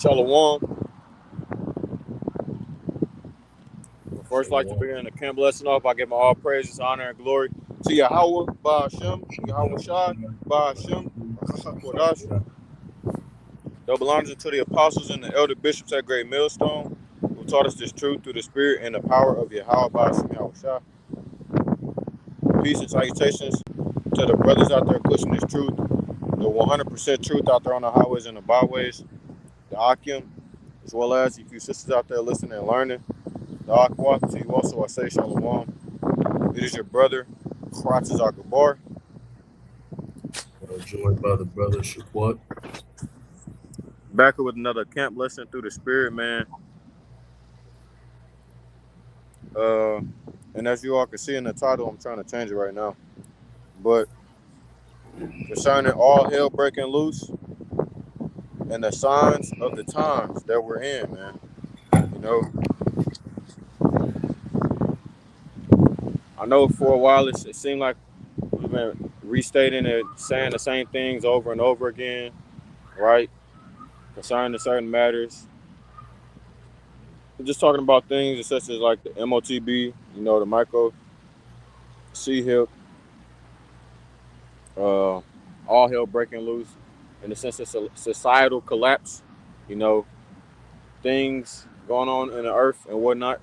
Shalom. First, like to Shalom. begin the camp lesson off. I give my all praises, honor, and glory to Yahweh, Ba'ashem, Yahweh Shai, Ba'ashem, Kodash. Double honors to the apostles and the elder bishops at Great Millstone, who taught us this truth through the spirit and the power of Yahweh, Ba'ashem, Yahweh Shai. Peace and salutations to the brothers out there pushing this truth, the 100% truth out there on the highways and the byways, the Akim, as well as a few sisters out there listening and learning. The Aqua, to you also I say Shalom. It is your brother, Kratzes Agabar. Joined by the brother Shaquat. Back with another camp lesson through the spirit, man. And as you all can see in the title, I'm trying to change it right now. But concerning all hell breaking loose and the signs of the times that we're in, man. You know, I know for a while it seemed like we've been restating it, saying the same things over and over again, right? Concerning certain matters. We're just talking about things such as like the MOTB, you know, the micro C-hip, all hell breaking loose in the sense of societal collapse, you know, things going on in the earth and whatnot,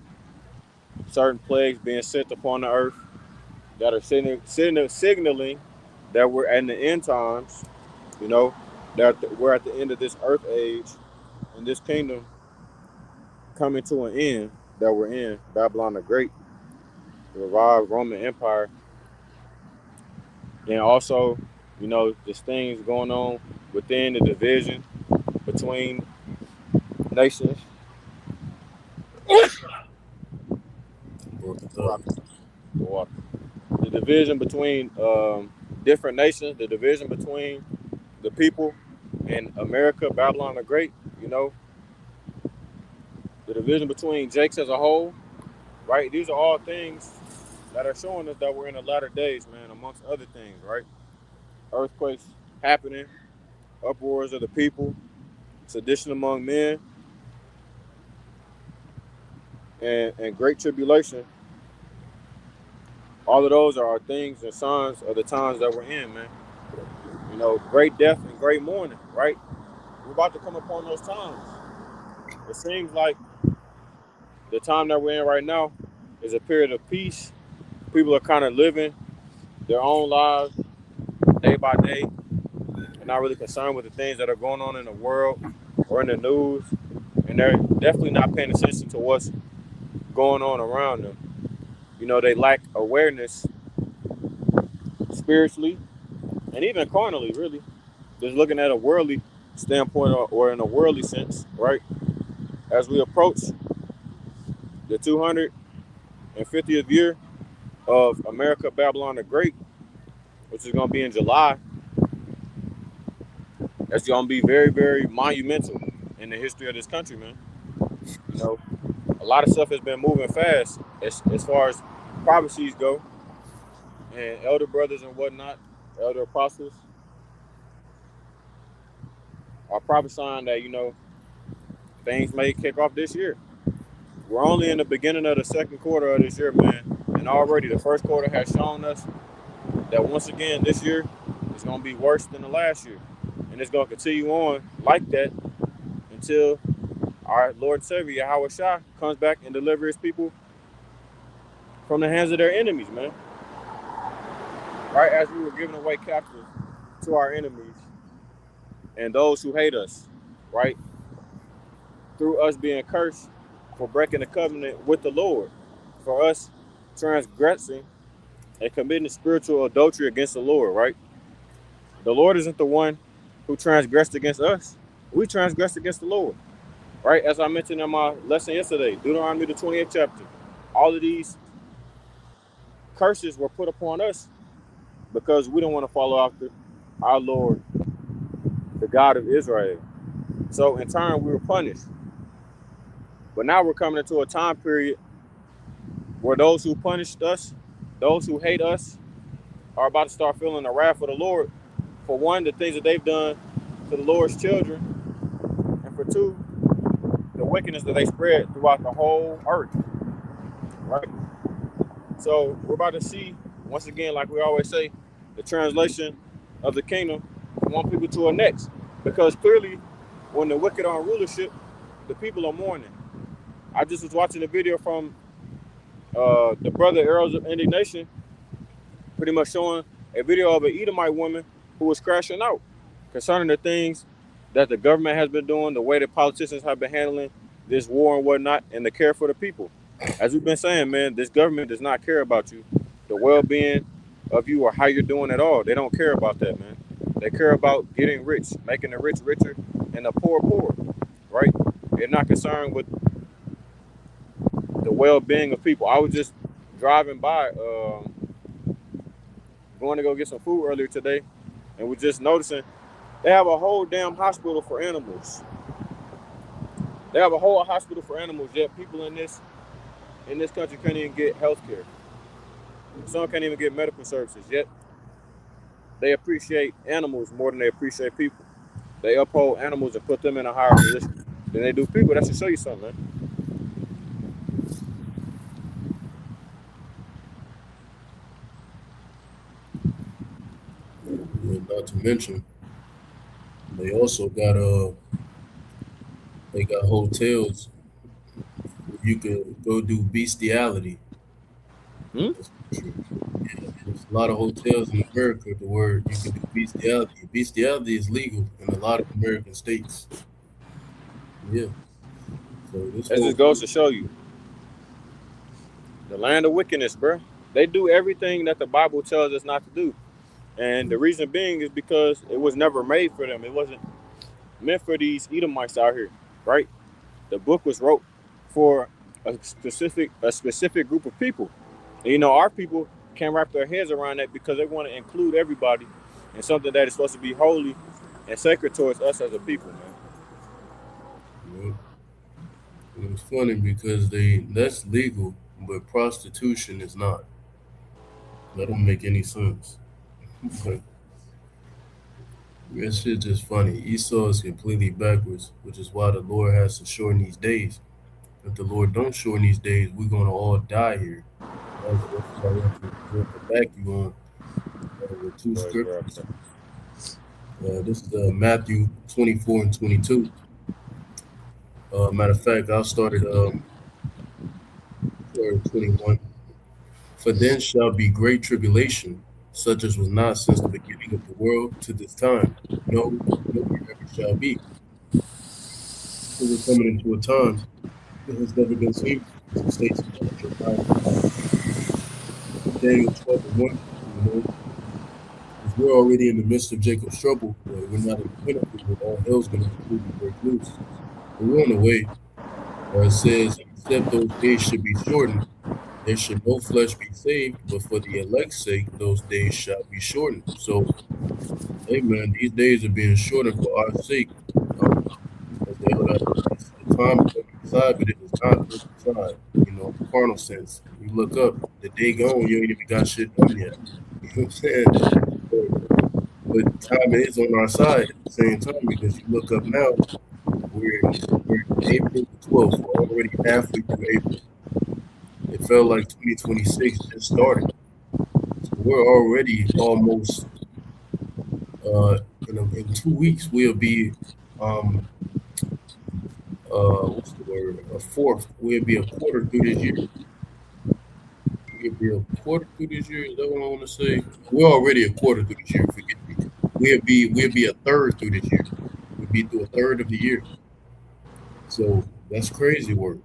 certain plagues being sent upon the earth that are signaling that we're at the end times, you know, that we're at the end of this earth age and this kingdom coming to an end that we're in, Babylon the Great, the revived Roman Empire. Then also, you know, there's things going on within the division between nations. The division between different nations, the division between the people in America, Babylon the Great, you know, the division between Jakes as a whole, right? These are all things that are showing us that we're in the latter days, man, amongst other things, right? Earthquakes happening, uproars of the people, sedition among men, and great tribulation. All of those are things and signs of the times that we're in, man. You know, great death and great mourning, right? We're about to come upon those times. It seems like the time that we're in right now is a period of peace. People are kind of living their own lives day by day and not really concerned with the things that are going on in the world or in the news. And they're definitely not paying attention to what's going on around them. You know, they lack awareness spiritually and even carnally, really. Just looking at a worldly standpoint or in a worldly sense, right? As we approach the 250th year of America, Babylon the Great, which is going to be in July, that's going to be very, very monumental in the history of this country, man. You know, a lot of stuff has been moving fast as far as prophecies go, and elder brothers and whatnot, elder apostles are prophesying that, you know, things may kick off this year. We're only in the beginning of the second quarter of this year, man, and already the first quarter has shown us that once again this year is going to be worse than the last year, and it's going to continue on like that until our Lord and Savior Yahweh Shai comes back and delivers his people from the hands of their enemies, man. Right as we were given away captive to our enemies and those who hate us, right? Through us being cursed for breaking the covenant with the Lord, for us transgressing and committing spiritual adultery against the Lord, right? The Lord isn't the one who transgressed against us. We transgressed against the Lord, right? As I mentioned in my lesson yesterday, Deuteronomy the 28th chapter, all of these curses were put upon us because we don't want to follow after our Lord, the God of Israel. So in turn, we were punished. But now we're coming into a time period where those who punished us, those who hate us, are about to start feeling the wrath of the Lord. For one, the things that they've done to the Lord's children, and for two, wickedness that they spread throughout the whole earth, right? So we're about to see, once again, like we always say, the translation of the kingdom from one people to the next. Because clearly, when the wicked are in rulership, the people are mourning. I just was watching a video from the brother Arrows of Indignation, pretty much showing a video of an Edomite woman who was crashing out concerning the things that the government has been doing, the way that politicians have been handling this war and whatnot, and the care for the people. As we've been saying, man, this government does not care about you, the well-being of you, or how you're doing at all. They don't care about that, man. They care about getting rich, making the rich richer, and the poor poorer, right? They're not concerned with the well-being of people. I was just driving by, going to go get some food earlier today, and we're just noticing they have a whole damn hospital for animals. They have a whole hospital for animals, yet people in this country can't even get health care. Some can't even get medical services, yet they appreciate animals more than they appreciate people. They uphold animals and put them in a higher position than they do people. That should show you something, man. And not to mention, they also got they got hotels where you could go do bestiality. Hmm? That's true. Yeah, there's a lot of hotels in America to where you can do bestiality. Bestiality is legal in a lot of American states. Yeah. So this That whole just goes to show you the land of wickedness, bro. They do everything that the Bible tells us not to do. And the reason being is because it was never made for them. It wasn't meant for these Edomites out here, right? The book was wrote for a specific group of people. And, you know, our people can't wrap their heads around that because they want to include everybody in something that is supposed to be holy and sacred towards us as a people, man. yeah. And it's funny because that's legal, but prostitution is not. That don't make any sense. But that shit just funny. Esau is completely backwards, which is why the Lord has to shorten these days. If the Lord don't shorten these days, we're gonna all die here. That's what I want to back you on with two scriptures. This is Matthew 24 and 22. Matter of fact, I'll start at 21. For then shall be great tribulation, such as was not since the beginning of the world to this time. No, no, ever shall be. So we're coming into a time that has never been seen. It states Daniel 12 and 1, you know, if we're already in the midst of Jacob's trouble, we're not in the pinnacle where all hell's going to completely break loose. But we're on the way. It says, except those days should be shortened, there should no flesh be saved, but for the elect's sake, those days shall be shortened. So, hey man, these days are being shortened for our sake. As the time is on our side, but it is not on our side. You know, carnal sense. You look up, the day gone, you ain't even got shit done yet. You know what I'm saying? But time is on our side at the same time because you look up now, we're April the 12th. We're already halfway through April. It felt like 2026 just started. So we're already almost, in 2 weeks, we'll be, what's the word? A fourth. We'll be a quarter through this year. We'll be a quarter through this year. Is that what I want to say? We're already a quarter through this year. Forget me. We'll be a third through this year. We'll be through a third of the year. So that's crazy work.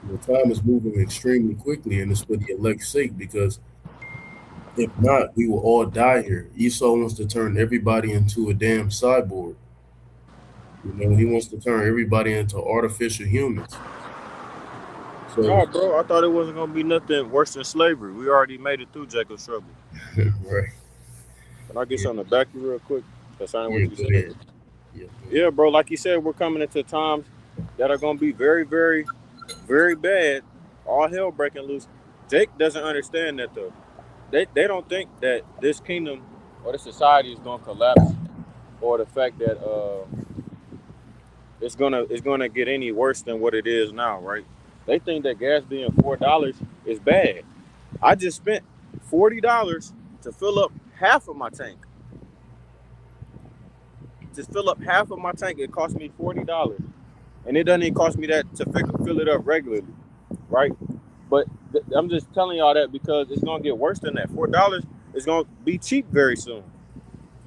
The time is moving extremely quickly, and it's for the elect's sake because if not, we will all die here. Esau wants to turn everybody into a damn cyborg. You know, he wants to turn everybody into artificial humans. So, No, bro, I thought it wasn't gonna be nothing worse than slavery. We already made it through Jacob's trouble. right. Can I get something to back you real quick? Concerning Yeah, what go you said. ahead. Yeah, Yeah, bro, like you said, we're coming into times that are gonna be very, very, very bad. All hell breaking loose. Jake doesn't understand that though. They don't think that this kingdom or this society is gonna collapse, or the fact that it's gonna get any worse than what it is now, right? They think that gas being $4 is bad. I just spent $40 to fill up half of my tank. Just fill up half of my tank. It cost me $40, and it doesn't even cost me that to fill it up regularly, right? But I'm just telling y'all that because it's gonna get worse than that. $4 is gonna be cheap very soon,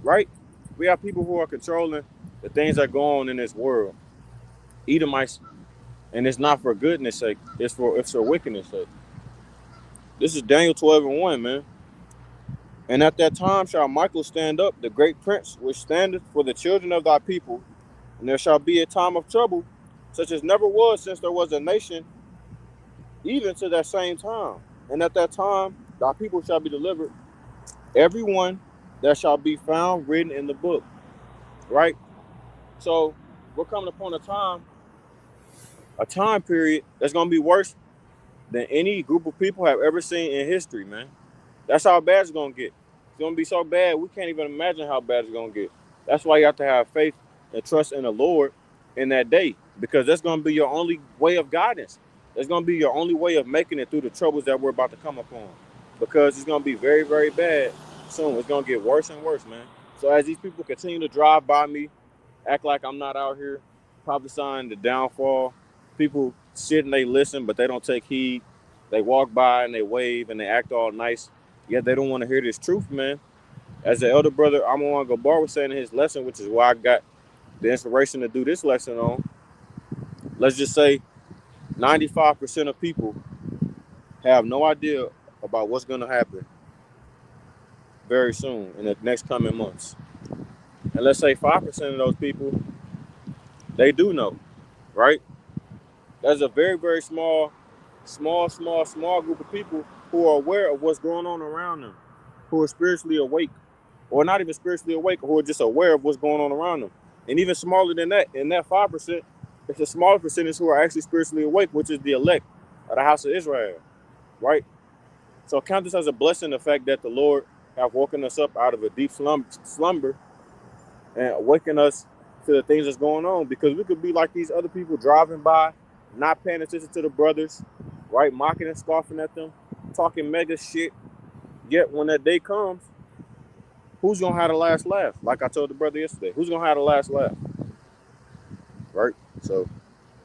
right? We have people who are controlling the things that go on in this world. Edomites, and it's not for goodness sake. It's for wickedness sake. This is Daniel 12:1, man. And at that time shall Michael stand up, the great prince, which standeth for the children of thy people, and there shall be a time of trouble, such as never was since there was a nation, even to that same time. And at that time thy people shall be delivered, every one that shall be found written in the book. Right? So we're coming upon a time period that's gonna be worse than any group of people have ever seen in history, man. That's how bad it's gonna get. It's gonna be so bad we can't even imagine how bad it's gonna get. That's why you have to have faith and trust in the Lord in that day, because that's gonna be your only way of guidance. That's gonna be your only way of making it through the troubles that we're about to come upon. Because it's gonna be very, very bad soon. It's gonna get worse and worse, man. So as these people continue to drive by me, act like I'm not out here prophesying the downfall, people sit and they listen, but they don't take heed. They walk by and they wave and they act all nice. Yet they don't want to hear this truth, man. As the elder brother Amon Gabar was saying in his lesson, which is why I got the inspiration to do this lesson on, let's just say 95% of people have no idea about what's going to happen very soon in the next coming months. And let's say 5% of those people, they do know, right? That's a very, very small group of people who are aware of what's going on around them, who are spiritually awake, or not even spiritually awake, who are just aware of what's going on around them. And even smaller than that, in that 5%, it's a smaller percentage who are actually spiritually awake, which is the elect of the house of Israel, right? So count this as a blessing, the fact that the Lord have woken us up out of a deep slumber and awaken us to the things that's going on, because we could be like these other people driving by, not paying attention to the brothers, right? Mocking and scoffing at them, talking mega shit. Yet when that day comes, who's gonna have the last laugh? Like I told the brother yesterday, who's gonna have the last laugh? Right? So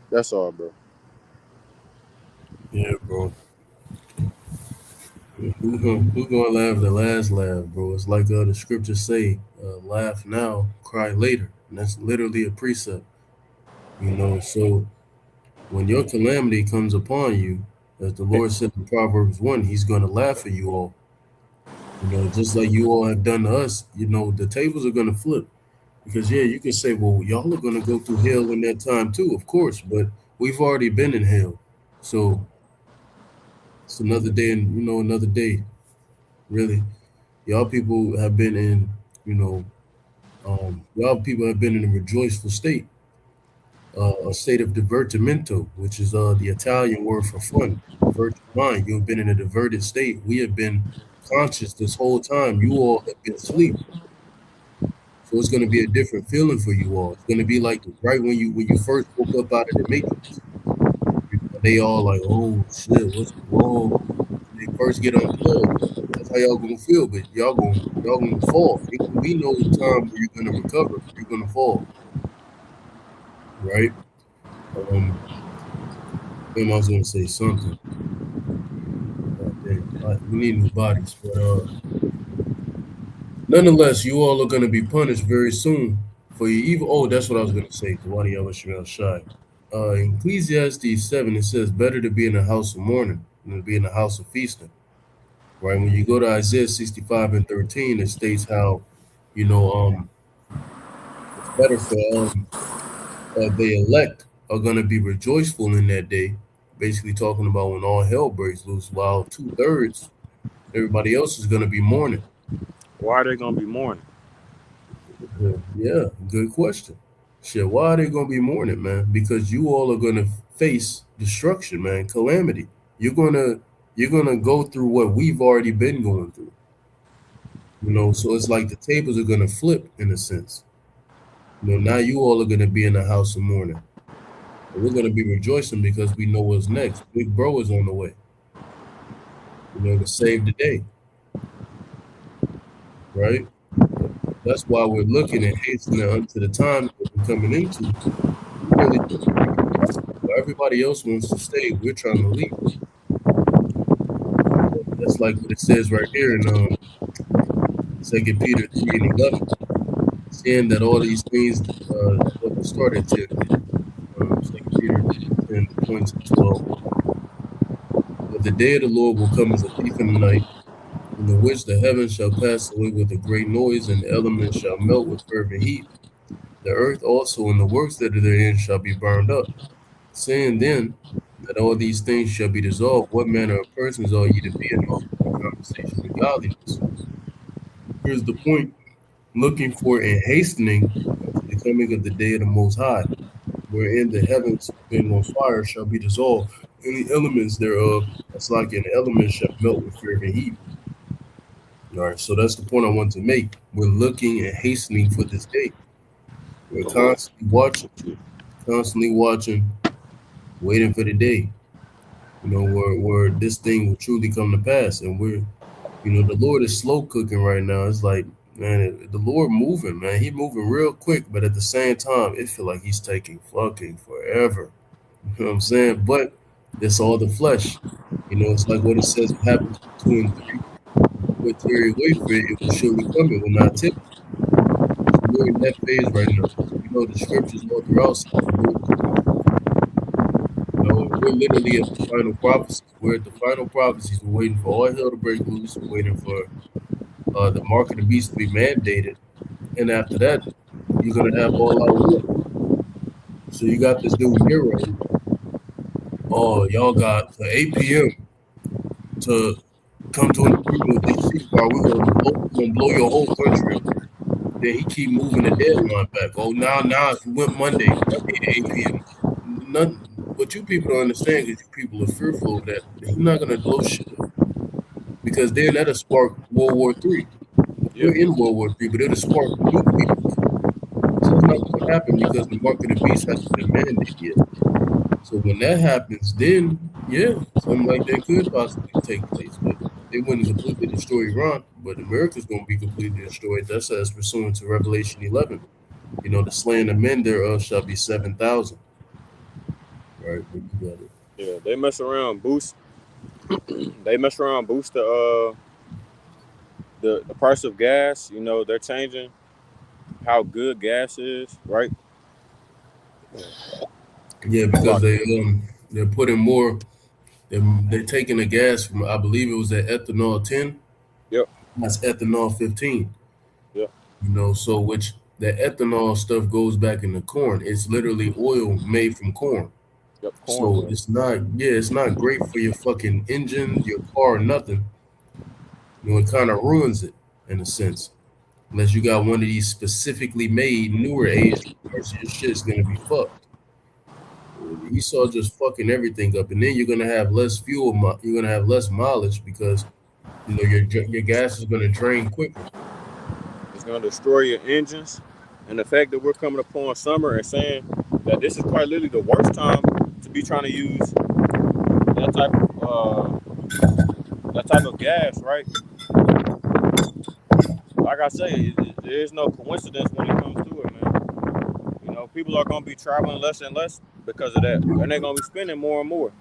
that's all, bro. Yeah, bro. Who gonna laugh the last laugh, bro? It's like the scriptures say, laugh now, cry later. And that's literally a precept. So when your calamity comes upon you, as the Lord said in Proverbs 1, he's gonna laugh at you all. Just like you all have done to us, the tables are gonna flip. Because yeah, you can say, well, y'all are gonna go through hell in that time too, of course, but we've already been in hell. So it's another day and another day, really. Y'all people have been in, y'all people have been in a rejoiceful state, a state of divertimento, which is the Italian word for fun. Divert your mind. You've been in a diverted state. We have been conscious this whole time. You all have been asleep. So it's going to be a different feeling for you all. It's going to be like right when you first woke up out of the matrix. They all like, oh shit, what's wrong? When they first get unplugged. That's how y'all gonna feel, but y'all gonna fall. Ain't gonna be no time where you're gonna recover. You're gonna fall, right? I was gonna say something. We need new bodies, but nonetheless, you all are gonna be punished very soon for your evil. Oh, that's what I was gonna say. To one of y'all, Shemel Shai. In Ecclesiastes 7, it says, "Better to be in the house of mourning than to be in the house of feasting." Right? When you go to Isaiah 65 and 13, it states how, it's better for the elect are going to be rejoiceful in that day. Basically talking about when all hell breaks loose, while 2/3, everybody else is going to be mourning. Why are they gonna be mourning? Yeah, good question. Shit, why are they going to be mourning, man? Because you all are going to face destruction, man, calamity. You're gonna go through what we've already been going through. So it's like the tables are gonna flip in a sense. Now you all are going to be in the house of mourning. But we're going to be rejoicing because we know what's next. Big bro is on the way, to save the day, right? That's why we're looking and hastening unto the time that we're coming into. We really do. While everybody else wants to stay, we're trying to leave. That's like what it says right here in 2 Peter 3:11, saying that all these things that we started to 2 Peter 10 points to 12. But the day of the Lord will come as a thief in the night, in which the heavens shall pass away with a great noise, and the elements shall melt with fervent heat. The earth also and the works that are therein shall be burned up. Saying then that all these things shall be dissolved, what manner of persons are ye to be in all conversation and godliness? Here's the point: looking for and hastening unto the coming of the day of the Most High, wherein the heavens being on fire shall be dissolved, and the elements thereof, that's like an element, shall melt with fervent heat. All right, so that's the point I want to make. We're looking and hastening for this day. We're constantly watching, waiting for the day, where this thing will truly come to pass. And the Lord is slow cooking right now. It's like, man, the Lord moving, man. He moving real quick, but at the same time, it feel like he's taking fucking forever. You know what I'm saying? But it's all the flesh. It's like what it says happens for 2 and 3. But tarry away for it, it will surely come. It will not take. So we're in that phase right now. So, the scriptures all throughout say the Lord is moving. We're literally at the final prophecies. We're at the final prophecies. We're waiting for all hell to break loose. We're waiting for the mark of the beast to be mandated. And after that, you're going to have all out war. So you got this dude Nero. Oh, y'all got to 8 p.m. to come to an agreement with this ceasefire. We're gonna blow your whole country up. Then he keep moving the deadline back. Oh, now if you went Monday at 8 p.m. Nothing. What you people don't understand is you people are fearful of that. He's not gonna blow shit up. Because then that'll spark World War III. We're in World War III, but it'll spark nuclear. So it's not gonna happen because the mark of the beast hasn't been mandated yet. So when that happens, then something like that could possibly take place. But they wouldn't completely destroy Iran, but America's going to be completely destroyed. That's as pursuant to Revelation 11. The slain of men thereof shall be 7,000. Right, but you got it. Yeah, they mess around, boost. They mess around, boost the price of gas. They're changing how good gas is, right? Yeah, because they're putting more. They're taking the gas from, I believe it was that ethanol 10. Yep. That's ethanol 15. Yep. So which the ethanol stuff goes back in the corn. It's literally oil made from corn. Yep. So it's not great for your fucking engine, your car, nothing. It kind of ruins it in a sense. Unless you got one of these specifically made newer age cars, your shit's gonna be fucked. Esau just fucking everything up, and then you're gonna have less fuel. You're gonna have less mileage because your gas is gonna drain quicker. It's gonna destroy your engines, and the fact that we're coming upon summer and saying that this is quite literally the worst time to be trying to use that type of gas, right? Like I say, there is no coincidence when it comes to it, man. People are gonna be traveling less and less because of that, and they're gonna be spending more and more.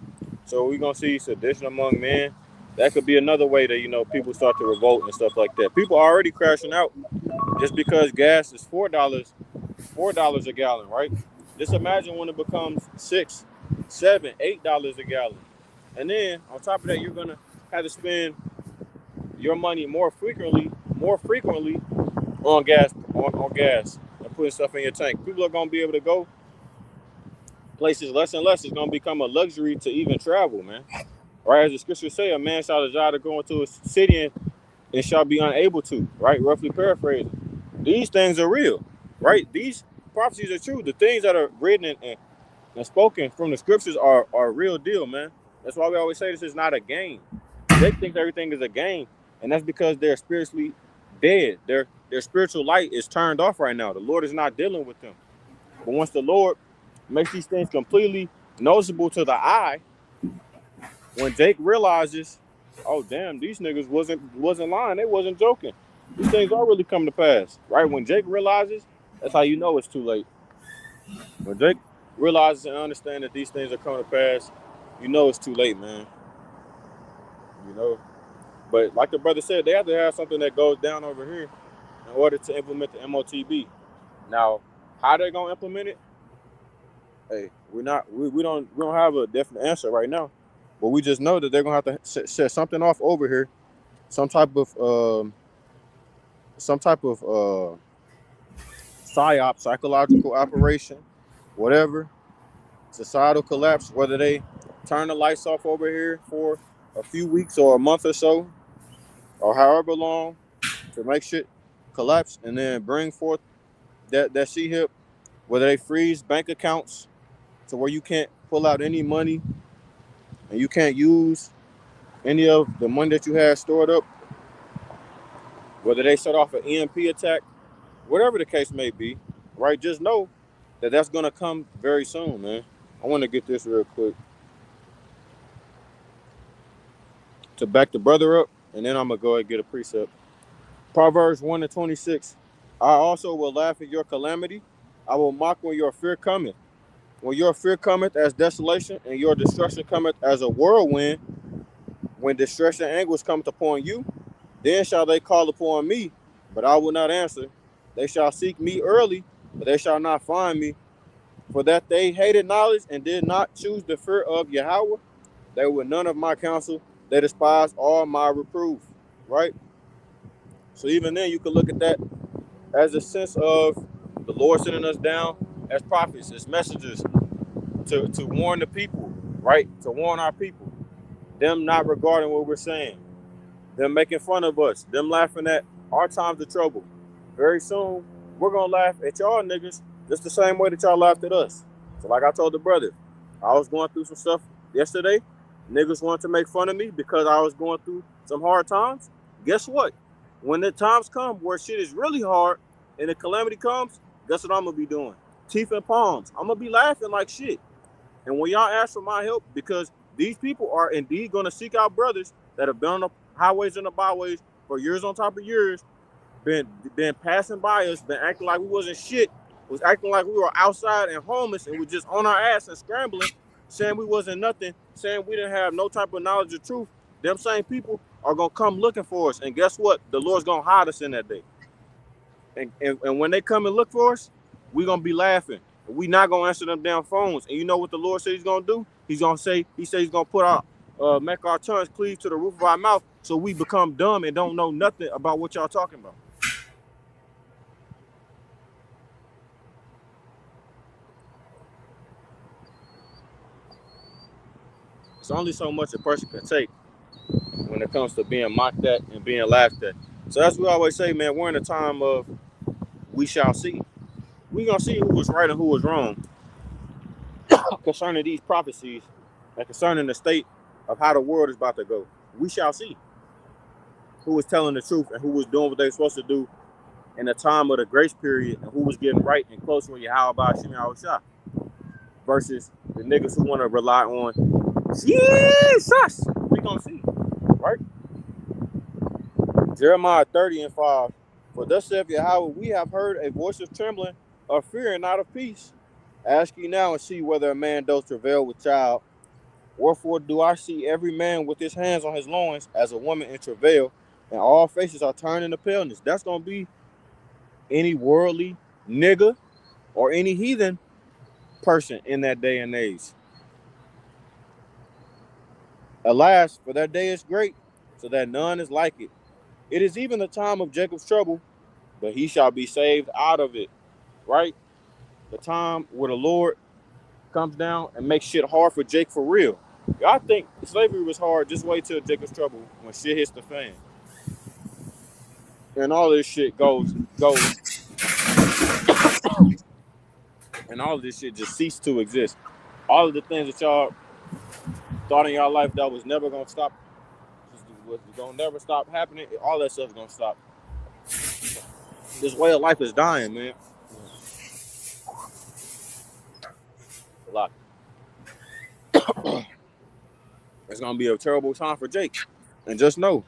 So we're gonna see sedition among men. That could be another way that people start to revolt and stuff like that. People are already crashing out just because gas is $4 a gallon, right? Just imagine when it becomes $6, $7, $8 a gallon, and then on top of that, you're gonna have to spend your money more frequently on gas and putting stuff in your tank. People are gonna be able to go places less and less. It's gonna become a luxury to even travel, man. Right, as the scriptures say, a man shall desire to go into a city and shall be unable to. Right, roughly paraphrasing. These things are real, right? These prophecies are true. The things that are written and spoken from the scriptures are a real deal, man. That's why we always say this is not a game. They think everything is a game, and that's because they're spiritually dead. their spiritual light is turned off right now. The Lord is not dealing with them. But once the Lord makes these things completely noticeable to the eye, when Jake realizes, oh damn, these niggas wasn't lying, they wasn't joking. These things are really coming to pass, right? When Jake realizes, that's how you know it's too late. When Jake realizes and understands that these things are coming to pass, you know it's too late, man. You know. But like the brother said, they have to have something that goes down over here in order to implement the MOTB. Now, how they gonna implement it? Hey, we don't have a definite answer right now, but we just know that they're gonna have to set something off over here, some type of psyop, psychological operation, whatever, societal collapse. Whether they turn the lights off over here for a few weeks or a month or so, or however long, to make shit collapse and then bring forth that C-HIP, whether they freeze bank accounts to where you can't pull out any money and you can't use any of the money that you had stored up, whether they set off an EMP attack, whatever the case may be, right? Just know that that's going to come very soon, man. I want to get this real quick to back the brother up, and then I'm going to go ahead and get a precept. Proverbs 1:26. I also will laugh at your calamity. I will mock when your fear cometh. When your fear cometh as desolation, and your destruction cometh as a whirlwind, when distress and anguish cometh upon you, then shall they call upon me, but I will not answer. They shall seek me early, but they shall not find me. For that they hated knowledge and did not choose the fear of Yahweh, they were none of my counsel. They despised all my reproof. Right? So even then, you can look at that as a sense of the Lord sending us down as prophets, as messengers, to warn the people, right? To warn our people. Them not regarding what we're saying. Them making fun of us. Them laughing at our times of trouble. Very soon, we're going to laugh at y'all niggas just the same way that y'all laughed at us. So like I told the brother, I was going through some stuff yesterday. Niggas wanted to make fun of me because I was going through some hard times. Guess what? When the times come where shit is really hard and the calamity comes, guess what I'm going to be doing? Teeth and palms. I'm going to be laughing like shit. And when y'all ask for my help, because these people are indeed going to seek out brothers that have been on the highways and the byways for years on top of years, been passing by us, been acting like we wasn't shit, was acting like we were outside and homeless and we just on our ass and scrambling, saying we wasn't nothing, saying we didn't have no type of knowledge of truth. Them same people are going to come looking for us. And guess what? The Lord's going to hide us in that day. And when they come and look for us, we're going to be laughing. We not going to answer them damn phones. And you know what the Lord said he's going to do? He's going to say, he said he's going to put our, make our tongues cleave to the roof of our mouth so we become dumb and don't know nothing about what y'all talking about. It's only so much a person can take when it comes to being mocked at and being laughed at. So that's what we always say, man, we're in a time of we shall see. We're going to see who was right and who was wrong concerning these prophecies and concerning the state of how the world is about to go. We shall see who was telling the truth and who was doing what they were supposed to do in the time of the grace period and who was getting right and close with Yahweh Hashem Yahushua versus the niggas who want to rely on Jesus. We gonna see, right? Jeremiah 30:5. For thus saith Yahweh, we have heard a voice of trembling, of fear and not of peace. Ask ye now and see whether a man doth travail with child. Wherefore do I see every man with his hands on his loins as a woman in travail, and all faces are turned into paleness. That's gonna be any worldly nigga or any heathen person in that day and age. Alas, for that day is great, so that none is like it. It is even the time of Jacob's trouble, but he shall be saved out of it. Right? The time where the Lord comes down and makes shit hard for Jake for real. Y'all think slavery was hard, just wait till Jacob's trouble when shit hits the fan. And all this shit goes. And all of this shit just ceased to exist. All of the things that y'all thought in y'all life that was never gonna stop, was gonna never stop happening, all that stuff's gonna stop. This way of life is dying, man. A lot. It's gonna be a terrible time for Jake. And just know,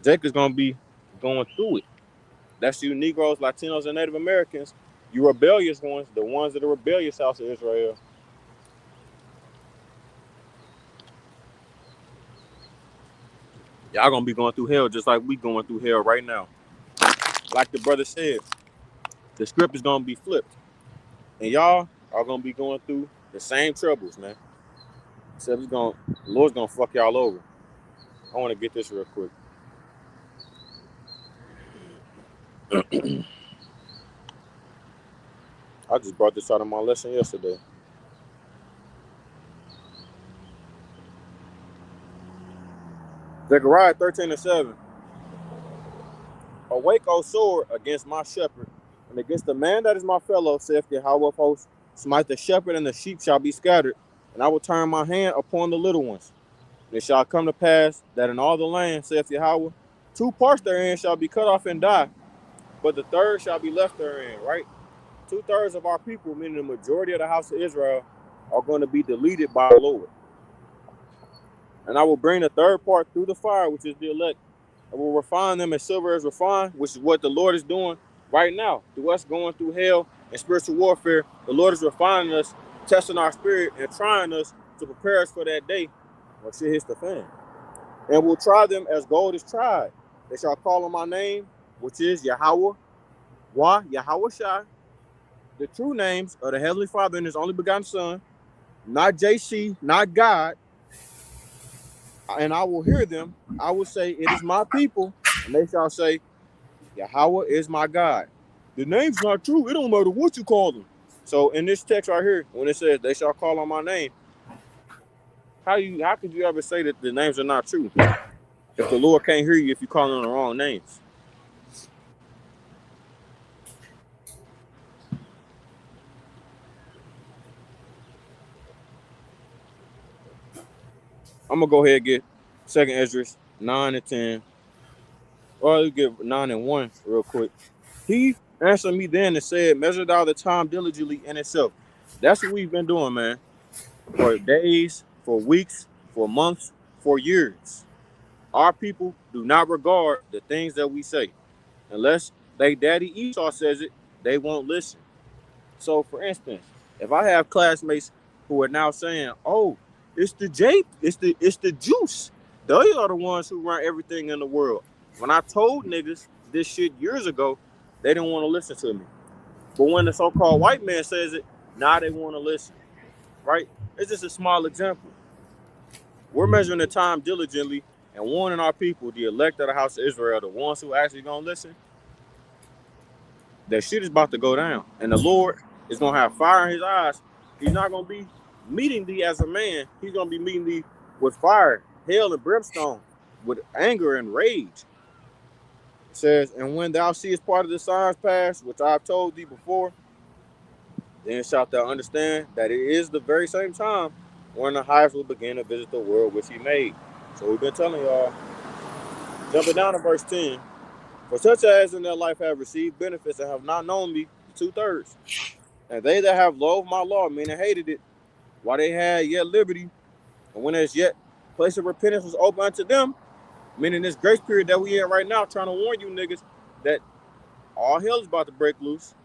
Jake is gonna be going through it. That's you Negroes, Latinos, and Native Americans. You rebellious ones, the ones that are rebellious out of Israel. Y'all gonna be going through hell just like we going through hell right now. Like the brother said, the script is gonna be flipped. And y'all are gonna be going through the same troubles, man. Except the Lord's gonna fuck y'all over. I wanna get this real quick. I just brought this out of my lesson yesterday. Zechariah 13:7. Awake, O sword, against my shepherd, and against the man that is my fellow, saith Yahweh of hosts, smite the shepherd, and the sheep shall be scattered, and I will turn my hand upon the little ones. And it shall come to pass that in all the land, saith Yahweh, 2 parts therein shall be cut off and die, but the third shall be left therein, right? 2/3 of our people, meaning the majority of the house of Israel, are going to be deleted by the Lord. And I will bring the third part through the fire, which is the elect. I will refine them as silver is refined, which is what the Lord is doing right now. Through us going through hell and spiritual warfare, the Lord is refining us, testing our spirit, and trying us to prepare us for that day when shit hits the fan. And we'll try them as gold is tried. They shall call on my name, which is Yahweh, Yahweh Shai, the true names of the Heavenly Father and His only begotten Son, not JC, not God. And I will hear them. I will say, it is my people. And they shall say, Yahweh is my God. The name's not true. It don't matter what you call them. So in this text right here, when it says they shall call on my name, how could you ever say that the names are not true? If the Lord can't hear you if you call on the wrong names. I'm gonna go ahead and get 2nd Esdras 9 and 10. Or you get 9 and 1 real quick. He answered me then and said, measure thou the time diligently in itself. That's what we've been doing, man. For days, for weeks, for months, for years. Our people do not regard the things that we say. Unless they daddy Esau says it, they won't listen. So for instance, if I have classmates who are now saying, oh, it's the juice. They are the ones who run everything in the world. When I told niggas this shit years ago, they didn't want to listen to me. But when the so-called white man says it, now they want to listen, right? It's just a small example. We're measuring the time diligently and warning our people, the elect of the house of Israel, the ones who actually gonna listen, that shit is about to go down. And the Lord is gonna have fire in his eyes. He's not gonna be meeting thee as a man. He's gonna be meeting thee with fire, hail, and brimstone, with anger and rage. It says, and when thou seest part of the signs pass, which I have told thee before, then shalt thou understand that it is the very same time when the highest will begin to visit the world which he made. So we've been telling y'all, jumping down to verse 10, for such as in their life have received benefits and have not known me, 2/3. And they that have loathed my law, meaning hated it, while they had yet liberty, and when there's yet place of repentance was open unto them, meaning this grace period that we in right now, trying to warn you niggas that all hell is about to break loose.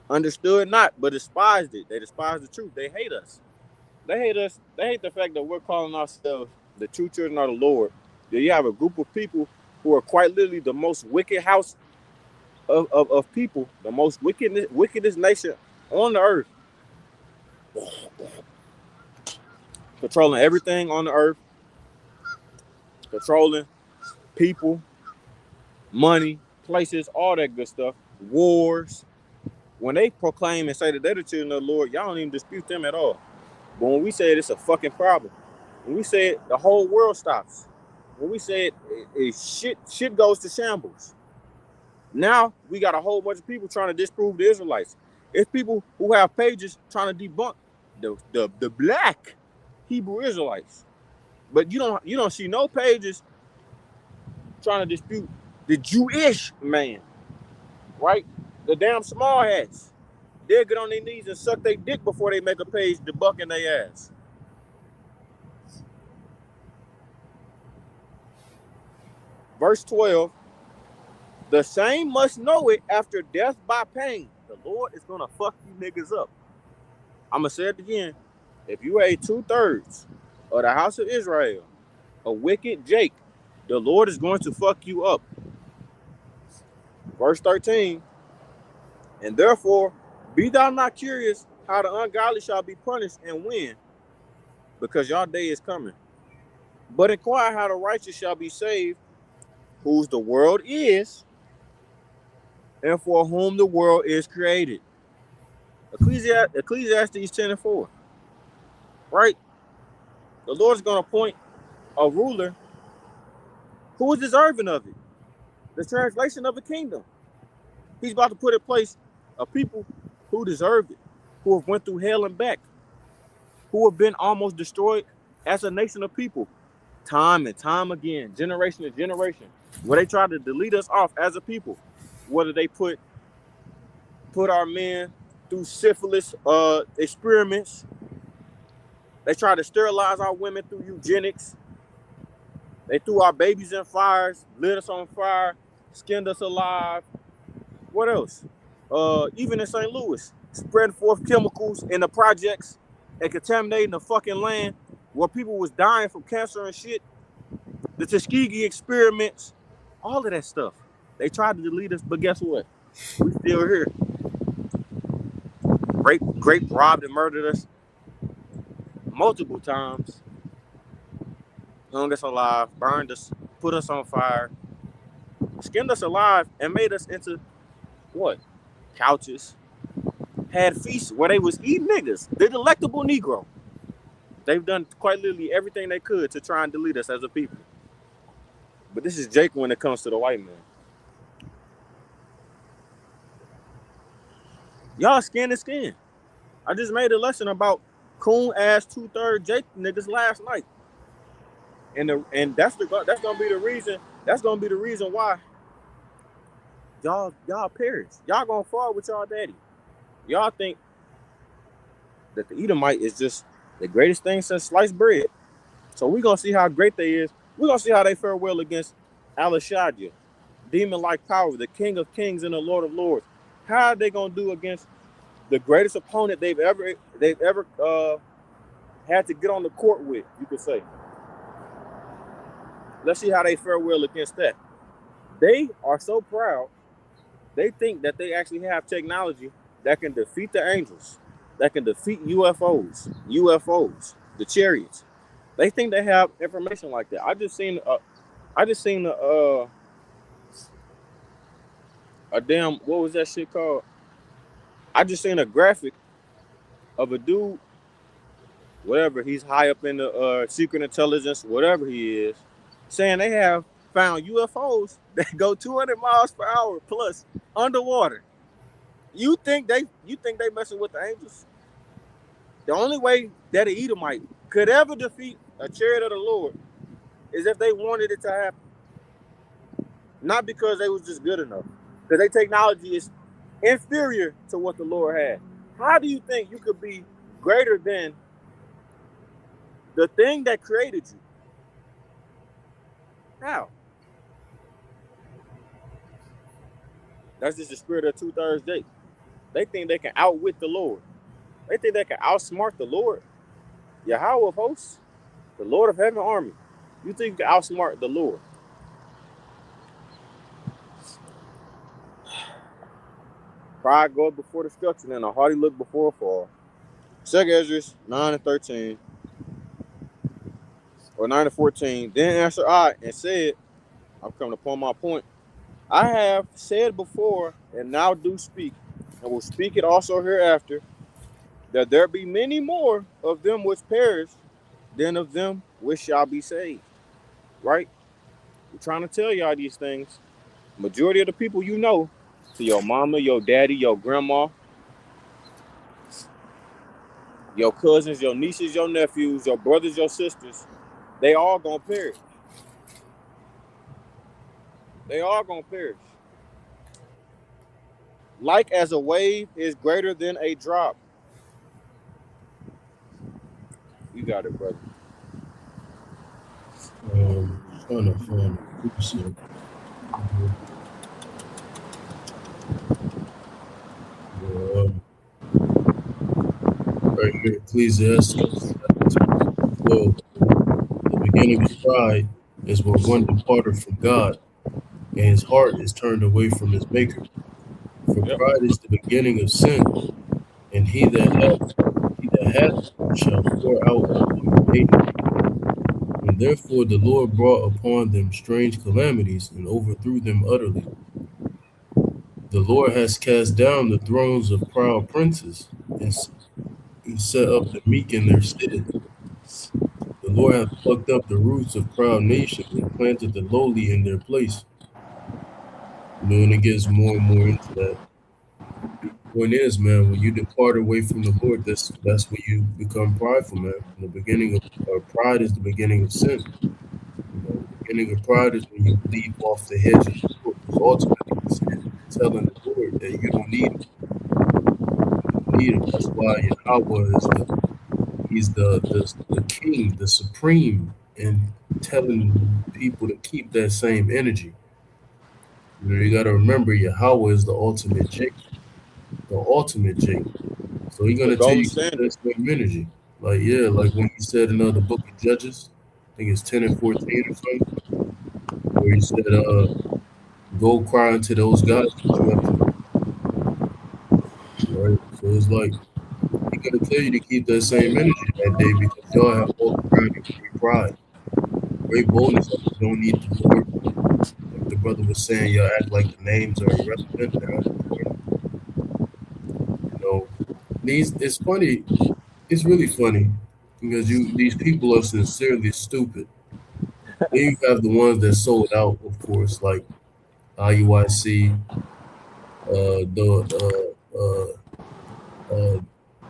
Understood not, but despised it. They despise the truth. They hate us. They hate us. They hate the fact that we're calling ourselves the true children of the Lord. That you have a group of people who are quite literally the most wicked house of people, the most wickedest nation on the earth. Controlling everything on the earth. Controlling people, money, places, all that good stuff. Wars. When they proclaim and say that they're the children of the Lord, y'all don't even dispute them at all. But when we say it, it's a fucking problem. When we say it, the whole world stops. When we say it shit goes to shambles. Now we got a whole bunch of people trying to disprove the Israelites. It's people who have pages trying to debunk the black Hebrew Israelites. But you don't see no pages trying to dispute the Jewish man, right? The damn small hats. They'll get on their knees and suck their dick before they make a page debunking their ass. Verse 12, the same must know it after death by pain. The Lord is going to fuck you niggas up. I'm going to say it again. If you are 2/3 of the house of Israel, a wicked Jake, the Lord is going to fuck you up. Verse 13, and therefore, be thou not curious how the ungodly shall be punished and when, because your day is coming. But inquire how the righteous shall be saved, whose the world is, and for whom the world is created. Ecclesiastes 10:4. Right? The Lord is going to appoint a ruler who is deserving of it. The translation of a kingdom. He's about to put in place a people who deserve it, who have went through hell and back, who have been almost destroyed as a nation of people, time and time again, generation to generation, where they try to delete us off as a people, whether they put our men through syphilis experiments, they try to sterilize our women through eugenics, they threw our babies in fires, lit us on fire, skinned us alive. What else? Even in St. Louis, spreading forth chemicals in the projects and contaminating the fucking land where people was dying from cancer and shit. The Tuskegee experiments, all of that stuff. They tried to delete us, but guess what? We still here. Grape robbed and murdered us multiple times. Hung us alive, burned us, put us on fire, skinned us alive, and made us into what? Couches. Had feasts where they was eating niggas. The delectable Negro. They've done quite literally everything they could to try and delete us as a people. But this is Jake when it comes to the white man. Y'all skin to skin. I just made a lesson about coon ass 2/3 Jake niggas last night. And that's gonna be the reason. That's gonna be the reason why y'all perish. Y'all gonna fall with y'all daddy. Y'all think that the Edomite is just the greatest thing since sliced bread. So we're gonna see how great they is. We're gonna see how they fare well against Alashadja, demon-like power, the King of Kings and the Lord of Lords. How are they gonna do against the greatest opponent they've ever had to get on the court with, you could say. Let's see how they fare well against that. They are so proud, they think that they actually have technology that can defeat the angels, that can defeat UFOs, the chariots. They think they have information like that. I just seen a damn, what was that shit called? I just seen a graphic of a dude, whatever, he's high up in the secret intelligence, whatever he is, saying they have found UFOs that go 200 miles per hour plus underwater. You think they messing with the angels? The only way that an Edomite could ever defeat a chariot of the Lord is if they wanted it to happen. Not because they was just good enough. Because their technology is inferior to what the Lord had. How do you think you could be greater than the thing that created you? How? That's just the spirit of 2/3 Jake. They think they can outwit the Lord. They think they can outsmart the Lord. Yahweh of hosts, the Lord of heaven army. You think you can outsmart the Lord? Pride goeth before destruction, and a haughty look before a fall. 2 Ezra 9:13, or 9:14. Then answered I and said, I'm coming upon my point. I have said before, and now do speak, and will speak it also hereafter, that there be many more of them which perish than of them which shall be saved. Right? We're trying to tell y'all these things. Majority of the people you know, to your mama, your daddy, your grandma, your cousins, your nieces, your nephews, your brothers, your sisters, they all gonna perish. They all gonna perish. Like as a wave is greater than a drop. You got it, brother. Trying to find a precept. Um, right here, Ecclesiastes chapter 12. The beginning of pride is when one departed from God, and his heart is turned away from his Maker. For Yep. pride is the beginning of sin, and he that hath shall pour out upon his neighbor. And therefore the Lord brought upon them strange calamities and overthrew them utterly. The Lord has cast down the thrones of proud princes, and he set up the meek in their stead. The Lord hath plucked up the roots of proud nations and planted the lowly in their place. And it gets more and more into that. Point is, man, when you depart away from the Lord, that's when you become prideful, man. The beginning of pride is the beginning of sin. The beginning of pride is when you leap off the hedge of the Lord. Because ultimately, sin is telling the Lord that you don't need him. You don't need him. That's why Yahweh is he's the king, the supreme, and telling people to keep that same energy. You got to remember, Yahweh is the ultimate Jake, the ultimate Jake. So he's The gonna tell gold you keep standard. that same energy. Like yeah, like when he said in the book of Judges, I think it's 10 and 14 or something, where he said, go cry unto those gods that you have killed. Right? So it's like he gonna tell you to keep that same energy that day because y'all have walked around in great pride, great boldness, like you don't need the Lord. Like the brother was saying, y'all act like the names are irrelevant, they're unimportant. You know, it's funny, it's really funny because these people are sincerely stupid. Then you have the ones that sold out, of course, like IUIC, the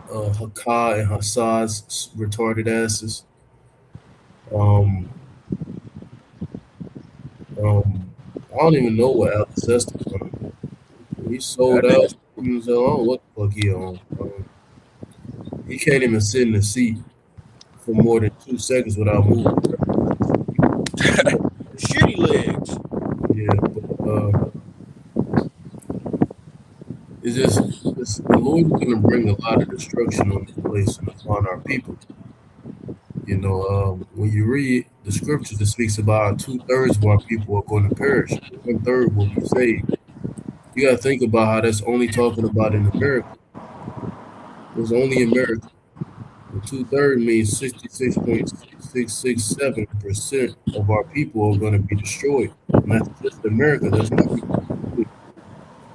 Hakah and Hassad's retarded asses. Um, I don't even know what Alex Estes on. He sold That out. nigga, He was, I don't know what the fuck he on. He can't even sit in the seat for more than 2 seconds without moving. shitty legs. Yeah, but it's just the Lord is going to bring a lot of destruction on this place and upon our people. You know, when you read the scriptures, it speaks about 2/3 of our people are going to perish. 1/3 will be saved. You got to think about how that's only talking about in America. It's only America. The 2/3 means 66.6667% of our people are going to be destroyed. And that's just America. That's not even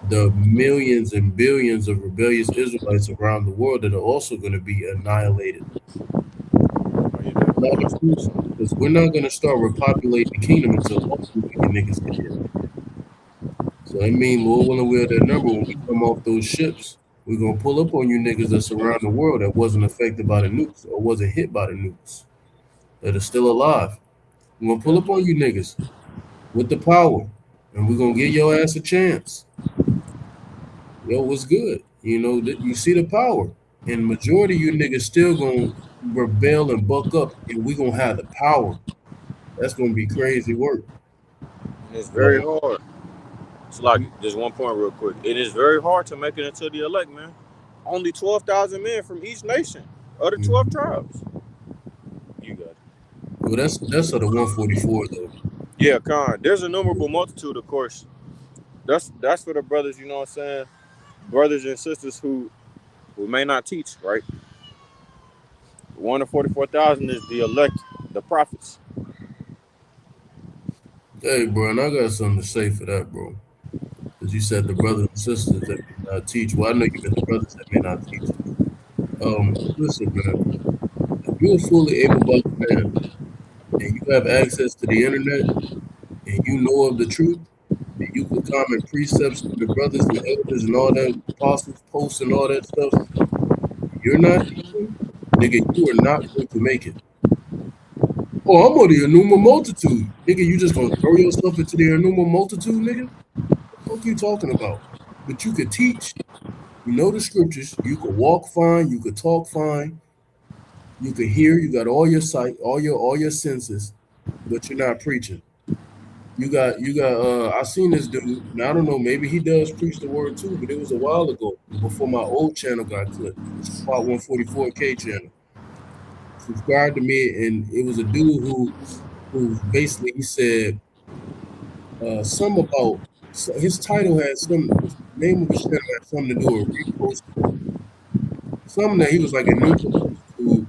the millions and billions of rebellious Israelites around the world that are also going to be annihilated. Not inclusive. Because we're not going to start repopulating the kingdom until all you wicked niggas get here. So I mean, Lord willing, we're that number when we come off those ships. We're going to pull up on you niggas that's around the world that wasn't affected by the nukes or wasn't hit by the nukes, that are still alive. We're going to pull up on you niggas with the power, and we're going to give your ass a chance. Yo, what's good? You know, you see the power. And majority of you niggas still going to rebel and buck up, and we're going to have the power. That's going to be crazy work. And it's very Like, hard. It's like just one point real quick. It is very hard to make it into the elect, man. Only 12,000 men from each nation, other 12 tribes. You got it. well, that's of the 144 though. Yeah, Con. There's a innumerable multitude, of course. That's for the brothers, you know what I'm saying? Brothers and sisters who may not teach, right? 144,000 is the elect, the prophets. Hey, bro, and I got something to say for that, bro. Because you said the brothers and sisters that may not teach. Well, I know you got the brothers that may not teach. Listen, man. If you're a fully able-bodied man and you have access to the internet and you know of the truth, and you could comment precepts to the brothers and elders and all that apostles posts and all that stuff, you're not teaching, nigga, you are not going to make it. Oh, I'm on the innumerable multitude. Nigga, you just gonna throw yourself into the innumerable multitude, nigga? What you talking about? But you could teach, you know the scriptures, you could walk fine, you could talk fine, you could hear, you got all your sight, all your senses, but you're not preaching. I seen this dude, and I don't know, maybe he does preach the word too, but it was a while ago before my old channel got clipped. It's Spot 144K channel. Subscribe to me, and it was a dude who basically he said some about his title had some his name of his channel had something to do with reposting. Something that he was like a new multitude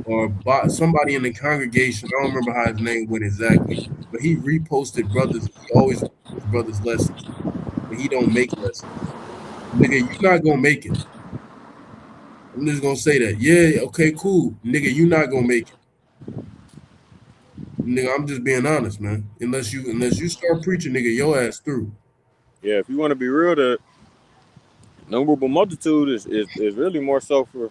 or somebody in the congregation. I don't remember how his name went exactly, but he reposted brothers. He always reposts brothers' lessons, but he don't make lessons. Nigga, you're not gonna make it. I'm just gonna say that. Yeah, okay, cool. Nigga, you're not gonna make it. Nigga, I'm just being honest, man. Unless you start preaching, nigga, your ass through. Yeah, if you want to be real, the innumerable multitude is really more so for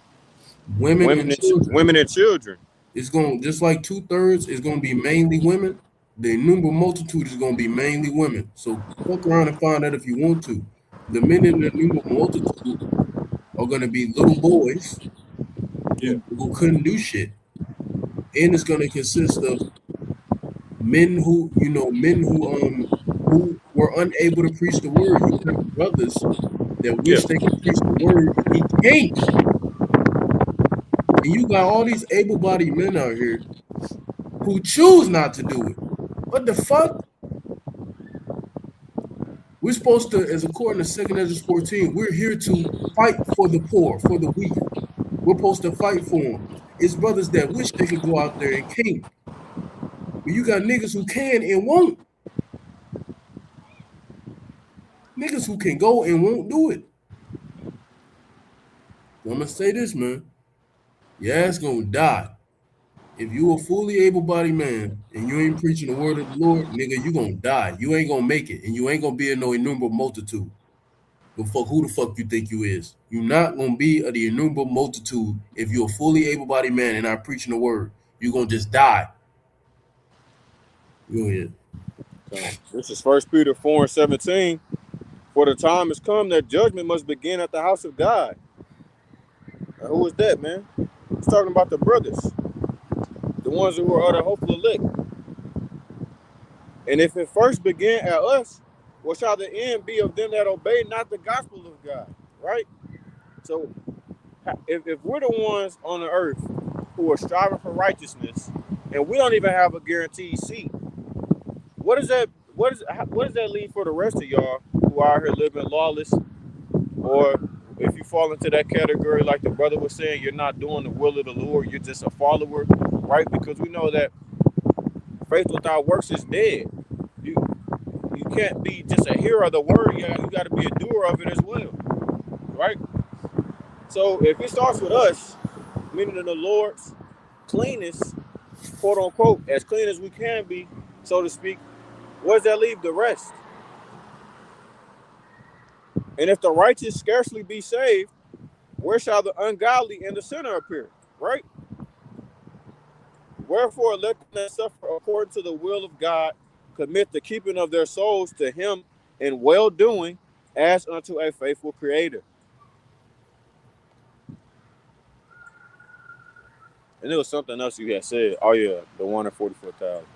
Women and children. women and children. It's going just like 2/3 is gonna be mainly women. The innumerable multitude is gonna be mainly women. So fuck around and find out if you want to. The men in the innumerable multitude are gonna be little boys Yeah. who couldn't do shit. And it's gonna consist of men who were unable to preach the word. You have brothers that Yeah. wish they could preach the word and he can't. And you got all these able-bodied men out here who choose not to do it. What the fuck? We're supposed to, as according to 2 Ezra 14, we're here to fight for the poor, for the weak. We're supposed to fight for them. It's brothers that wish they could go out there and can't. But you got niggas who can and won't. Niggas who can go and won't do it. I'm gonna say this, man. Your ass gonna die. If you a fully able-bodied man and you ain't preaching the word of the Lord, nigga, you gonna die. You ain't gonna make it, and you ain't gonna be in no innumerable multitude. But fuck, who the fuck you think you is? You not gonna be of the innumerable multitude if you're a fully able-bodied man and not preaching the word. You gonna just die. Go ahead. So this is 1 Peter 4:17. For the time has come that judgment must begin at the house of God. Now, who is that, man? He's talking about the brothers, the ones who are the hopeful elect. And if it first began at us, what shall the end be of them that obey not the gospel of God? Right? So if we're the ones on the earth who are striving for righteousness, and we don't even have a guaranteed seat, what does that leave for the rest of y'all who are out here living lawless? Or if you fall into that category, like the brother was saying, you're not doing the will of the Lord, you're just a follower, right? Because we know that faith without works is dead. You can't be just a hearer of the word, you got to be a doer of it as well, right? So if it starts with us, meaning the Lord's cleanest, quote unquote, as clean as we can be, so to speak, where does that leave the rest? And if the righteous scarcely be saved, where shall the ungodly and the sinner appear? Right? Wherefore let them that suffer according to the will of God commit the keeping of their souls to him in well doing as unto a faithful creator. And there was something else you had said. Oh yeah, the 144,000.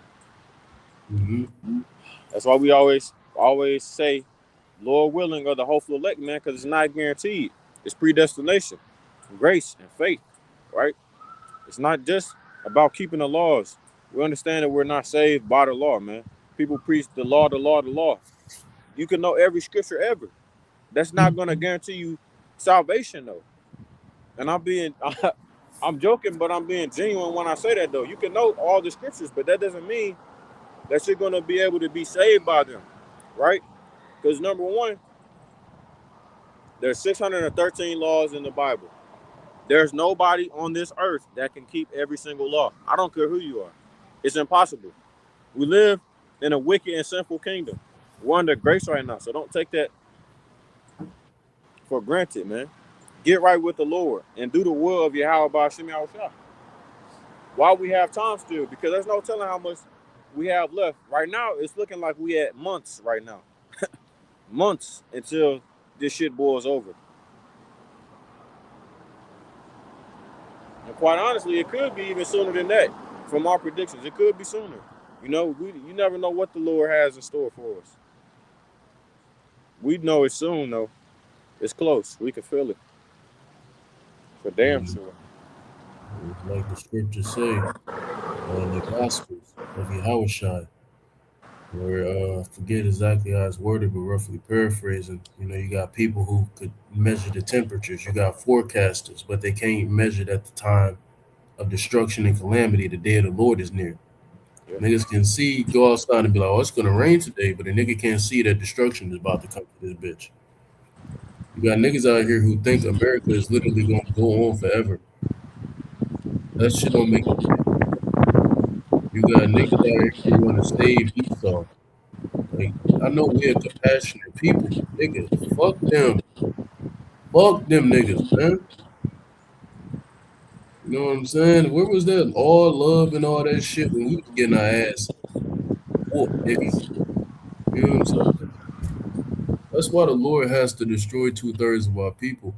Mm-hmm. That's why we always say, Lord willing, or the hopeful elect, man, because it's not guaranteed. It's predestination, grace, and faith, right? It's not just about keeping the laws. We understand that we're not saved by the law, man. People preach the law, the law, the law. You can know every scripture ever. That's not going to guarantee you salvation, though. And I'm joking, but I'm being genuine when I say that, though. You can know all the scriptures, but that doesn't mean that you're going to be able to be saved by them, right? Because number one, there's 613 laws in the Bible. There's nobody on this earth that can keep every single law. I don't care who you are. It's impossible. We live in a wicked and sinful kingdom. We're under grace right now, so don't take that for granted, man. Get right with the Lord and do the will of Yahweh Ba'ashem Yahushua. While we have time still, because there's no telling how much we have left. Right now, it's looking like we at months right now. Months until this shit boils over. And quite honestly, it could be even sooner than that. From our predictions, it could be sooner. You never know what the Lord has in store for us. We know it's soon though. It's close. We can feel it. For damn sure. Like the scriptures say in the Gospels of Yahushua, where I forget exactly how it's worded, but roughly paraphrasing, you got people who could measure the temperatures. You got forecasters, but they can't measure it at the time of destruction and calamity. The day of the Lord is near. Yeah. Niggas can see, go outside and be like, oh, it's gonna rain today, but a nigga can't see that destruction is about to come to this bitch. You got niggas out here who think America is literally gonna go on forever. That shit don't make sense. You got niggas out here who want to save Esau. Like, I know we're compassionate people, but nigga, fuck them. Fuck them niggas, man. You know what I'm saying? Where was that all love and all that shit when we was getting our ass whooped, nigga? You know what I'm saying? That's why the Lord has to destroy 2/3 of our people.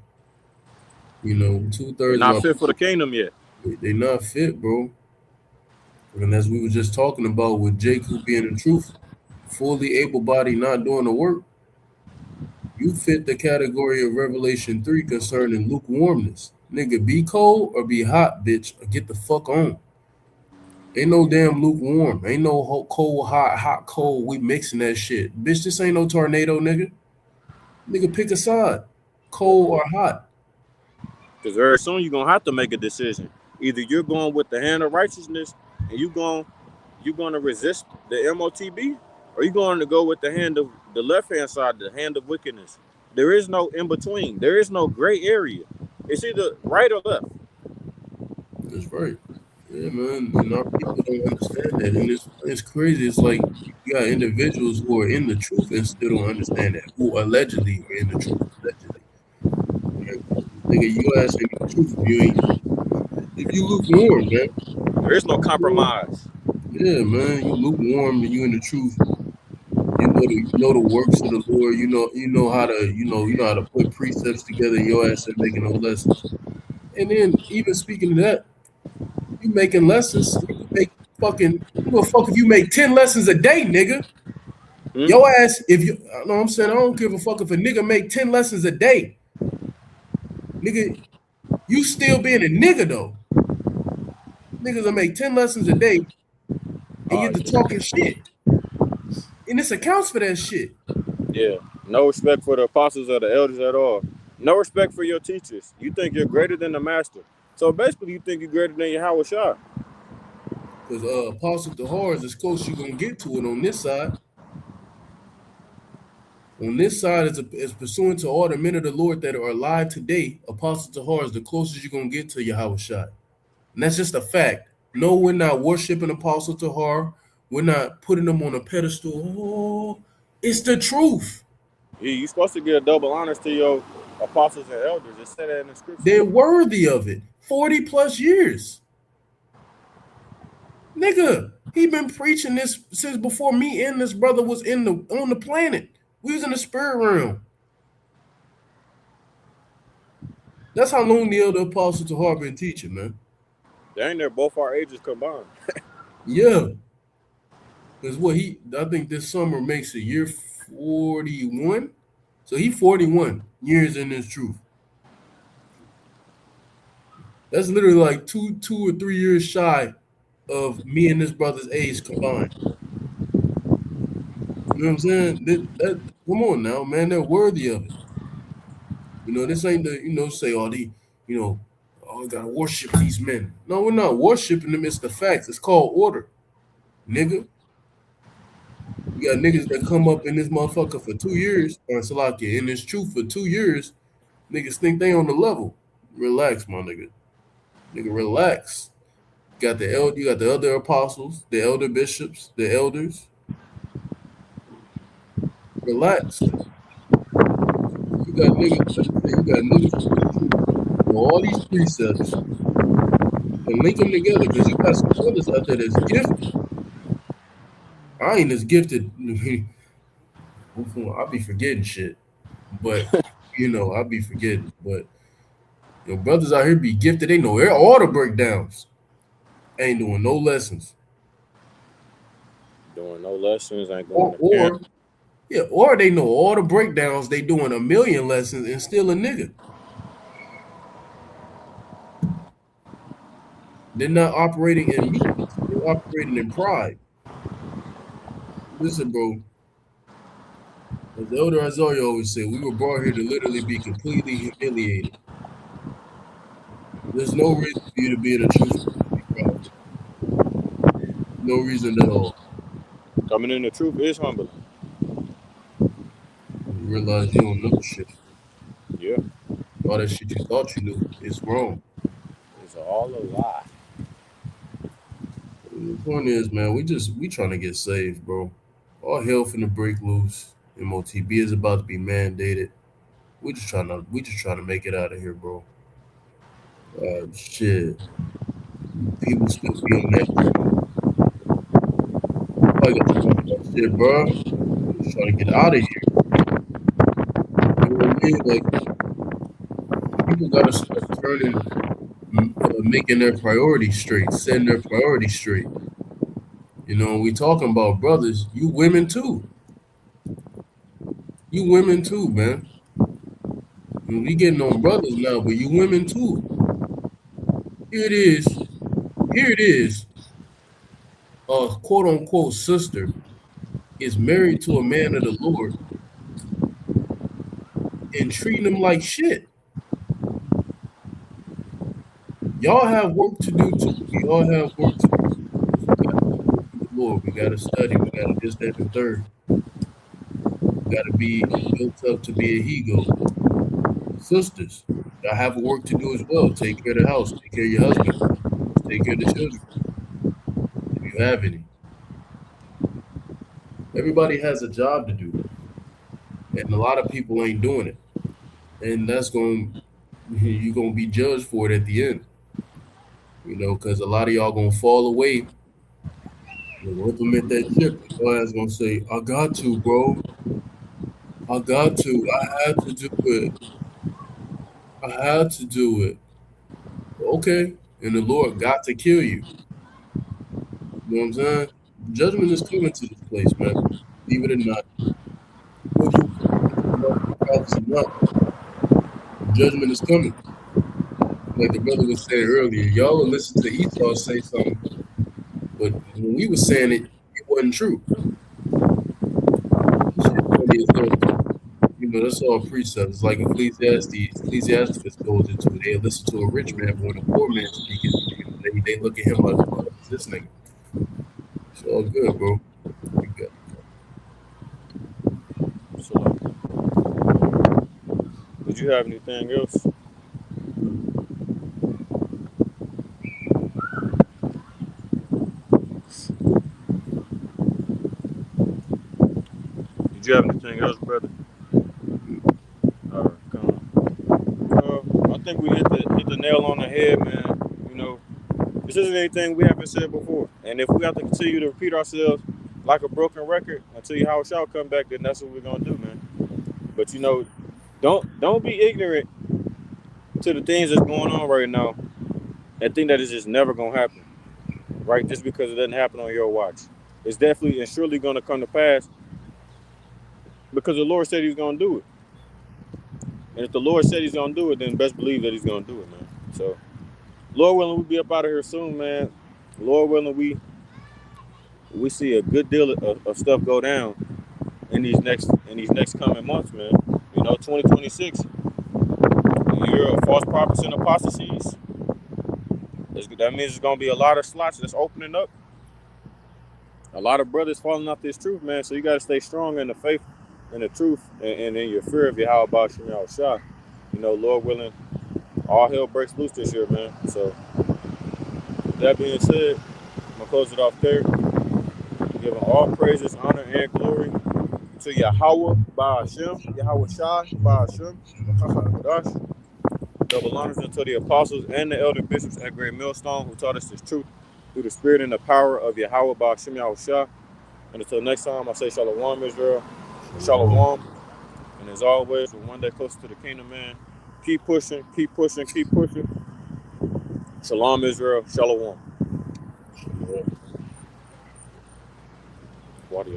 2/3 They're of not our fit for the kingdom yet. they not fit, bro. And as we were just talking about with Jake who being the truth, fully able-bodied, not doing the work, you fit the category of Revelation 3 concerning lukewarmness. Nigga, be cold or be hot, bitch, or get the fuck on. Ain't no damn lukewarm. Ain't no cold, hot, cold. We mixing that shit. Bitch, this ain't no tornado, nigga. Nigga, pick a side. Cold or hot. Because very soon you're going to have to make a decision. Either you're going with the hand of righteousness and you're going to resist the MOTB, or you're going to go with the hand of the left-hand side, the hand of wickedness. There is no in-between. There is no gray area. It's either right or left. That's right. Yeah, man. And our people don't understand that. And it's crazy. It's like you got individuals who are in the truth and still don't understand that. Who allegedly are in the truth. Allegedly. Nigga, you asking the truth. If you lukewarm, man. There is no compromise. Yeah, man. You lukewarm and you in the truth. You know the works of the Lord. You know how to put precepts together. Your ass ain't making no lessons. And then even speaking of that, you making lessons. You make fucking. You gonna fuck if you make 10 lessons a day, nigga. Your ass. If you, I know what I'm saying, I don't give a fuck if a nigga make 10 lessons a day. Nigga, you still being a nigga though. Niggas will make 10 lessons a day, and you're talking shit. And this accounts for that shit. Yeah. No respect for the apostles or the elders at all. No respect for your teachers. You think you're greater than the master. So basically, you think you're greater than Yahweh Shah. Because Apostle Tahar is as close you're going to get to it on this side. On this side, is pursuant to all the men of the Lord that are alive today. Apostle Tahar is the closest you're going to get to Yahweh Shah. And that's just a fact. No, we're not worshiping Apostle Tahar. We're not putting them on a pedestal. Oh, it's the truth. You're supposed to give double honors to your apostles and elders. It said that in the scripture. They're worthy of it. 40 plus years. Nigga, he been preaching this since before me and this brother was on the planet. We was in the spirit realm. That's how long the elder Apostle Tahar been teaching, man. Dang, they're both our ages combined. Yeah. Because I think this summer makes a year 41. So he 41 years in this truth. That's literally like two or 3 years shy of me and this brother's age combined. You know what I'm saying? Come on now, man. They're worthy of it. This ain't the, say all the, I gotta worship these men. No, we're not worshiping them. It's the facts. It's called order, nigga. You got niggas that come up in this motherfucker for 2 years, or Salakia, in this truth for 2 years. Niggas think they on the level. Relax, my nigga. Nigga, relax. You got the other apostles, the elder bishops, the elders. Relax. You got niggas with all these precepts. and link them together because you got some brothers out there that's gifted. I ain't as gifted. I'll be forgetting shit, but I'll be forgetting. But your brothers out here be gifted. They know all the breakdowns. Ain't doing no lessons. Doing no lessons, ain't going Or, to camp. or yeah, or they know all the breakdowns. They doing a million lessons and still a nigga. They're not operating in meekness. They're operating in pride. Listen, bro. As Elder Azaria always said, we were brought here to literally be completely humiliated. There's no reason for you to be in the truth. No reason at all. Coming in the truth is humbling. You realize you don't know shit. Yeah, All that shit you thought you knew is wrong. it's all a lie. The point is, man, we trying to get saved, bro. All hell finna break loose. MOTB is about to be mandated. We just trying to make it out of here, bro. Shit. People still be on that. I got to talk about shit, bro. Just trying to get out of here. You know what I mean? Like people gotta start making their priorities straight, setting their priorities straight. We talking about brothers. You women too. You women too, man. We getting on brothers now, but you women too. Here it is. Here it is. A quote unquote sister is married to a man of the Lord and treating him like shit. Y'all have work to do too. We all have work to do. We gotta go to the Lord. We gotta study. We gotta this, that, and third. We gotta be built up to be a he-goat. Sisters, y'all have work to do as well. Take care of the house. Take care of your husband. Take care of the children. If you have any. Everybody has a job to do. And a lot of people ain't doing it. And you're gonna be judged for it at the end. Because a lot of y'all gonna fall away. You'll implement that chip. Your ass gonna say, I got to, bro. I got to. I had to do it. I had to do it. Okay. And the Lord got to kill you. You know what I'm saying? Judgment is coming to this place, man. Believe it or not. Whether you prophets or not, judgment is coming. Like the brother was saying earlier, y'all will listen to Esau say something, but when we were saying it, it wasn't true. This shit funny as hell. That's all precept. It's like Ecclesiastes. Ecclesiastes goes into it. They listen to a rich man, but when a poor man speaking, they look at him like, oh, who's this nigga? It's all good, bro. You got So, did you have anything else? Did you have anything else, brother? All right, come on. I think we hit the nail on the head, man. This isn't anything we haven't said before. And if we have to continue to repeat ourselves like a broken record until Yahweh shall come back, then that's what we're gonna do, man. But don't be ignorant to the things that's going on right now and think that it's just never gonna happen, right? Just because it doesn't happen on your watch. It's definitely and surely gonna come to pass because the Lord said he's gonna do it. And if the Lord said he's gonna do it, then best believe that he's gonna do it, man. So Lord willing, we'll be up out of here soon, man. Lord willing, we see a good deal of stuff go down in these next coming months, man. 2026, the year of false prophets and apostasies. That means there's gonna be a lot of slots that's opening up. A lot of brothers falling off this truth, man. So you gotta stay strong in the faith and the truth and in your fear of Yahweh Shem Yahushua. Lord willing, all hell breaks loose this year, man. So with that being said, I'm gonna close it off there. Giving all praises, honor, and glory to Yahweh Ba'ashem, Yahweh Shai Ba'ashem, Double honors unto the apostles and the elder bishops at Great Millstone who taught us this truth through the spirit and the power of Yahweh Ba'ashem Yahushua. And until next time, I say Shalom, Israel. Shalom. And as always, we're one day closer to the kingdom, man. Keep pushing, keep pushing, keep pushing. Shalom, Israel. Shalom. Shalom. Water,